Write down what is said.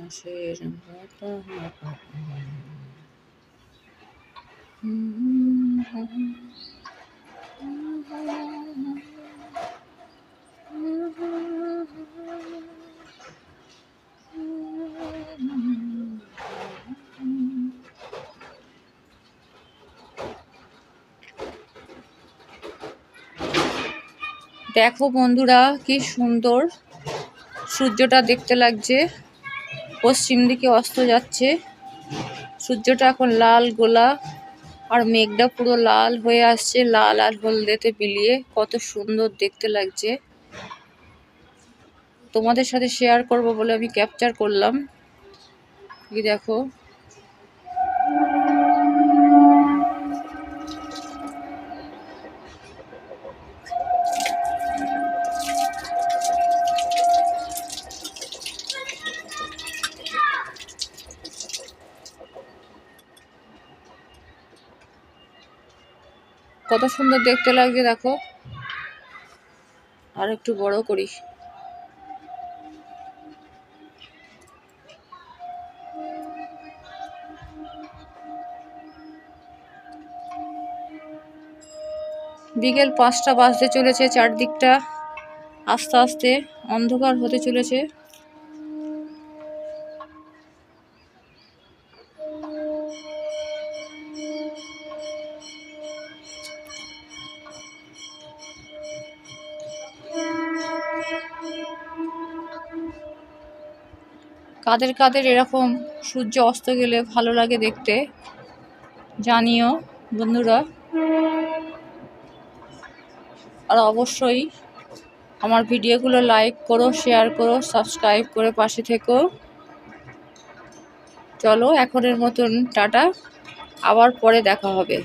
মাসের দেখো বন্ধুরা, কি সুন্দর সূর্যটা দেখতে লাগছে। পশ্চিম দিকে অস্ত যাচ্ছে। সূর্যটা এখন লাল গোলা, আর মেঘটা পুরো লাল হয়ে আসছে, লাল আর হলদেতে মিলিয়ে কত সুন্দর দেখতে লাগছে। তোমাদের সাথে শেয়ার করব বলে আমি ক্যাপচার করলাম। কি দেখো, কত সুন্দর দেখতে লাগছে। দেখো, আর একটু বড় করি। বিকেল 5টা বাজতে চলেছে। চারদিকটা আস্তে আস্তে অন্ধকার হতে চলেছে। কাদের কাদের এরকম সূর্য অস্ত গেলে ভালো লাগে দেখতে জানিও বন্ধুরা। আর অবশ্যই আমার ভিডিওগুলো লাইক করো, শেয়ার করো, সাবস্ক্রাইব করে পাশে থেকো। চলো এখনের মতন টাটা, আবার পরে দেখা হবে।